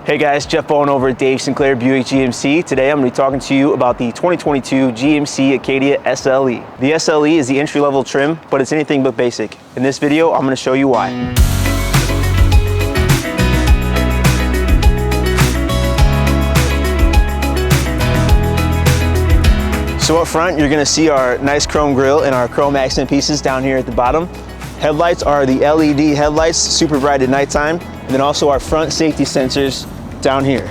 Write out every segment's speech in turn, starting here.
Hey guys, Jeff Bowen over at Dave Sinclair Buick-GMC. Today I'm going to be talking to you about the 2022 GMC Acadia SLE. The SLE is the entry-level trim, but it's anything but basic. In this video, I'm going to show you why. So up front, you're going to see our nice chrome grille and our chrome accent pieces down here at the bottom. Headlights are the LED headlights, super bright at nighttime, and then also our front safety sensors down here.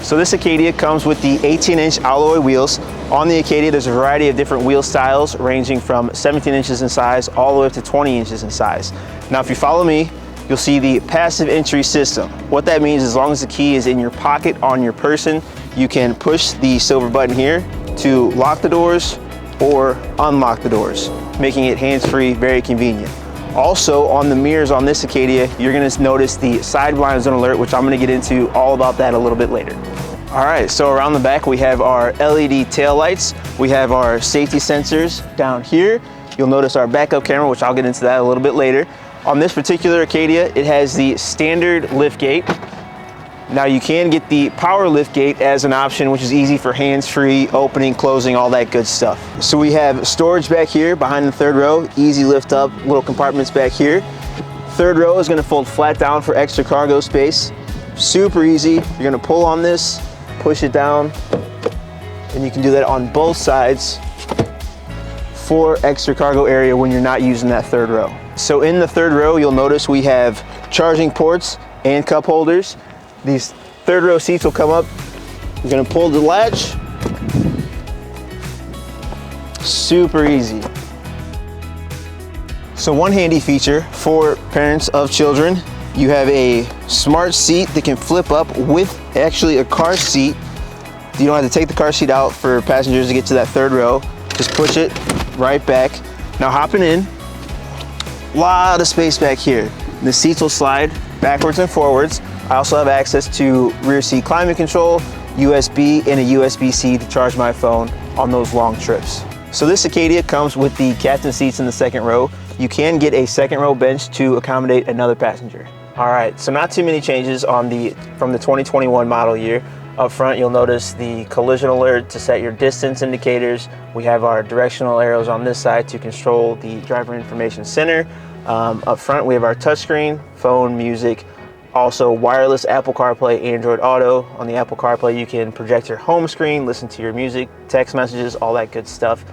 So this Acadia comes with the 18-inch alloy wheels. On the Acadia, there's a variety of different wheel styles ranging from 17 inches in size all the way up to 20 inches in size. Now, if you follow me, you'll see the passive entry system. What that means, as long as the key is in your pocket on your person, you can push the silver button here to lock the doors or unlock the doors, making it hands-free, very convenient. Also, on the mirrors on this Acadia, you're going to notice the side blind zone alert, which I'm going to get into all about that a little bit later. All right, so around the back, we have our LED tail lights. We have our safety sensors down here. You'll notice our backup camera, which I'll get into that a little bit later. On this particular Acadia, it has the standard liftgate. Now you can get the power liftgate as an option, which is easy for hands-free, opening, closing, all that good stuff. So we have storage back here behind the third row, easy lift up, little compartments back here. Third row is gonna fold flat down for extra cargo space. Super easy. You're gonna pull on this, push it down, and you can do that on both sides for extra cargo area when you're not using that third row. So in the third row, you'll notice we have charging ports and cup holders. These third row seats will come up. You're gonna pull the latch. Super easy. So one handy feature for parents of children, you have a smart seat that can flip up with actually a car seat. You don't have to take the car seat out for passengers to get to that third row. Just push it right back. Now hopping in, a lot of space back here. The seats will slide backwards and forwards. I also have access to rear seat climate control, USB, and a USB-C to charge my phone on those long trips. So this Acadia comes with the captain seats in the second row. You can get a second row bench to accommodate another passenger. All right, so not too many changes from the 2021 model year. Up front, you'll notice the collision alert to set your distance indicators. We have our directional arrows on this side to control the driver information center. Up front, we have our touchscreen, phone, music, also wireless Apple CarPlay, Android Auto. On the Apple CarPlay, you can project your home screen, listen to your music, text messages, all that good stuff.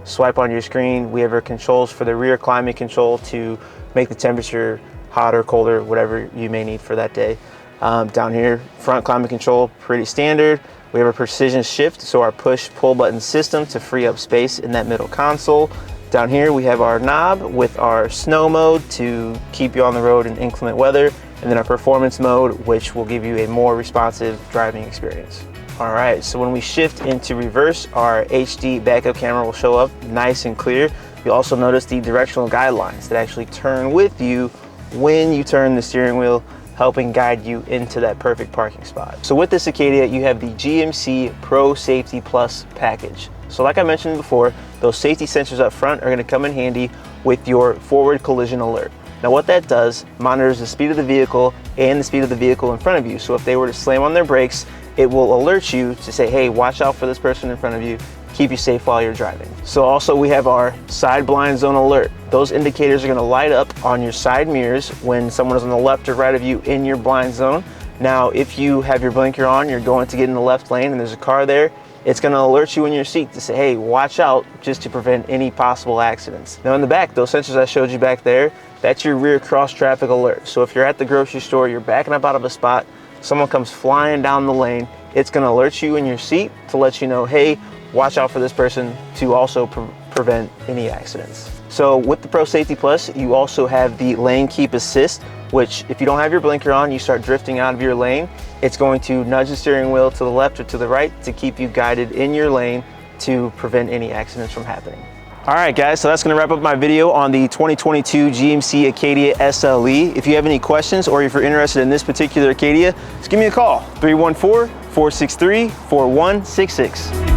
Swipe on your screen. We have our controls for the rear climate control to make the temperature hotter, colder, whatever you may need for that day. Down here, front climate control, pretty standard. We have a precision shift, so our push-pull button system to free up space in that middle console. Down here, we have our knob with our snow mode to keep you on the road in inclement weather, and then our performance mode, which will give you a more responsive driving experience. All right, so when we shift into reverse, our HD backup camera will show up nice and clear. You'll also notice the directional guidelines that actually turn with you when you turn the steering wheel, helping guide you into that perfect parking spot. So with this Acadia, you have the GMC Pro Safety Plus package. So like I mentioned before, those safety sensors up front are gonna come in handy with your forward collision alert. Now what that does, monitors the speed of the vehicle and the speed of the vehicle in front of you. So if they were to slam on their brakes, it will alert you to say, hey, watch out for this person in front of you, keep you safe while you're driving. So also we have our side blind zone alert. Those indicators are gonna light up on your side mirrors when someone is on the left or right of you in your blind zone. Now, if you have your blinker on, you're going to get in the left lane and there's a car there, it's gonna alert you in your seat to say, hey, watch out, just to prevent any possible accidents. Now in the back, those sensors I showed you back there, that's your rear cross traffic alert. So if you're at the grocery store, you're backing up out of a spot, someone comes flying down the lane, it's gonna alert you in your seat to let you know, hey, watch out for this person, to also prevent any accidents. So with the Pro Safety Plus, you also have the lane keep assist, which if you don't have your blinker on, you start drifting out of your lane, it's going to nudge the steering wheel to the left or to the right to keep you guided in your lane to prevent any accidents from happening. All right, guys, so that's gonna wrap up my video on the 2022 GMC Acadia SLE. If you have any questions or if you're interested in this particular Acadia, just give me a call, 314-463-4166.